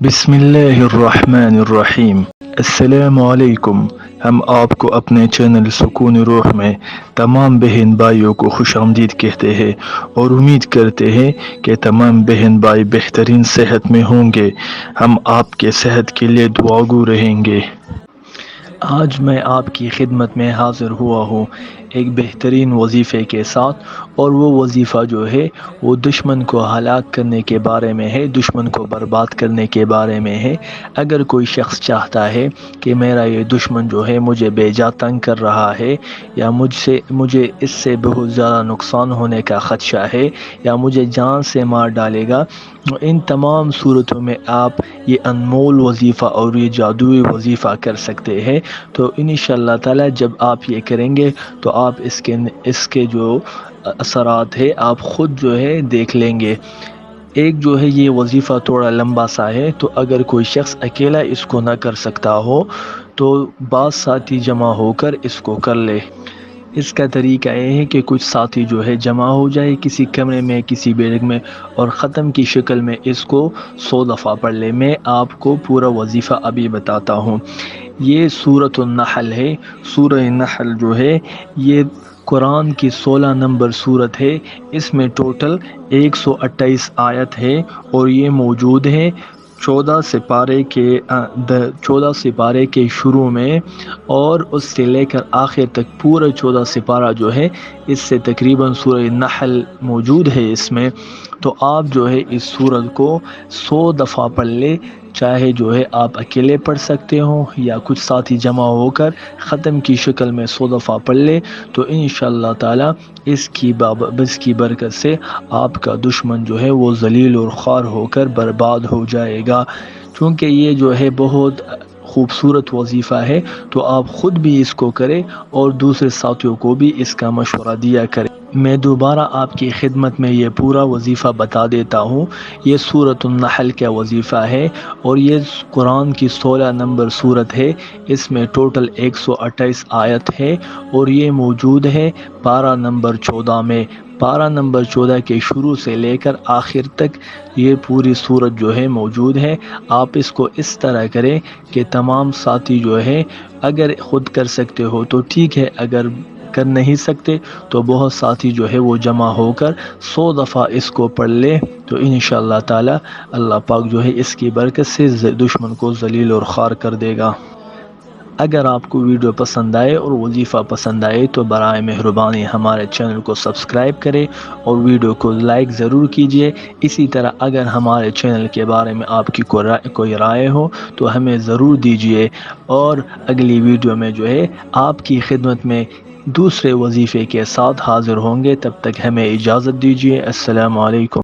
بسم اللہ الرحمن الرحیم۔ السلام علیکم۔ ہم آپ کو اپنے چینل سکون روح میں تمام بہن بھائیوں کو خوش آمدید کہتے ہیں اور امید کرتے ہیں کہ تمام بہن بھائی بہترین صحت میں ہوں گے۔ ہم آپ کے صحت کے لیے دعاگو رہیں گے۔ آج میں آپ کی خدمت میں حاضر ہوا ہوں ایک بہترین وظیفے کے ساتھ، اور وہ وظیفہ جو ہے وہ دشمن کو ہلاک کرنے کے بارے میں ہے، دشمن کو برباد کرنے کے بارے میں ہے۔ اگر کوئی شخص چاہتا ہے کہ میرا یہ دشمن جو ہے مجھے بے جا تنگ کر رہا ہے، یا مجھے اس سے بہت زیادہ نقصان ہونے کا خدشہ ہے، یا مجھے جان سے مار ڈالے گا، ان تمام صورتوں میں آپ یہ انمول وظیفہ اور یہ جادوئی وظیفہ کر سکتے ہیں۔ تو انشاءاللہ تعالی جب آپ یہ کریں گے تو آپ اس کے جو اثرات ہے آپ خود جو ہے دیکھ لیں گے۔ ایک جو ہے یہ وظیفہ تھوڑا لمبا سا ہے، تو اگر کوئی شخص اکیلا اس کو نہ کر سکتا ہو تو بعض ساتھی جمع ہو کر اس کو کر لے۔ اس کا طریقہ یہ ہے کہ کچھ ساتھی جو ہے جمع ہو جائے کسی کمرے میں، کسی بیٹھک میں، اور ختم کی شکل میں اس کو 100 دفعہ پڑھ لے۔ میں آپ کو پورا وظیفہ ابھی بتاتا ہوں۔ یہ سورۃ النحل ہے۔ سورہ نحل جو ہے یہ قرآن کی 16 نمبر سورت ہے۔ اس میں ٹوٹل 128 آیت ہے، اور یہ موجود ہے 14 سپارے کے شروع میں، اور اس سے لے کر آخر تک پورا 14 سپارہ جو ہے اس سے تقریباً سورہ نحل موجود ہے اس میں۔ تو آپ جو ہے اس سورت کو 100 دفعہ پڑھ لے، چاہے جو ہے آپ اکیلے پڑھ سکتے ہوں یا کچھ ساتھی جمع ہو کر ختم کی شکل میں 100 دفعہ پڑھ لے، تو انشاءاللہ تعالی اس کی برکت سے آپ کا دشمن جو ہے وہ ذلیل اور خوار ہو کر برباد ہو جائے گا۔ چونکہ یہ جو ہے بہت خوبصورت وظیفہ ہے، تو آپ خود بھی اس کو کریں اور دوسرے ساتھیوں کو بھی اس کا مشورہ دیا کریں۔ میں دوبارہ آپ کی خدمت میں یہ پورا وظیفہ بتا دیتا ہوں۔ یہ سورۃ النحل کا وظیفہ ہے، اور یہ قرآن کی 16 نمبر سورت ہے۔ اس میں ٹوٹل 128 آیت ہے، اور یہ موجود ہے پارہ نمبر 14 میں۔ پارہ نمبر 14 کے شروع سے لے کر آخر تک یہ پوری سورت جو ہے موجود ہے۔ آپ اس کو اس طرح کریں کہ تمام ساتھی جو ہے اگر خود کر سکتے ہو تو ٹھیک ہے، اگر کر نہیں سکتے تو بہت ساتھی جو ہے وہ جمع ہو کر 100 دفعہ اس کو پڑھ لے، تو انشاءاللہ تعالی اللہ پاک جو ہے اس کی برکت سے دشمن کو ذلیل اور خوار کر دے گا۔ اگر آپ کو ویڈیو پسند آئے اور وظیفہ پسند آئے تو برائے مہربانی ہمارے چینل کو سبسکرائب کریں اور ویڈیو کو لائک ضرور کیجیے۔ اسی طرح اگر ہمارے چینل کے بارے میں آپ کی کوئی رائے ہو تو ہمیں ضرور دیجیے، اور اگلی ویڈیو میں جو ہے آپ کی خدمت میں دوسرے وظیفے کے ساتھ حاضر ہوں گے۔ تب تک ہمیں اجازت دیجیے۔ السلام علیکم۔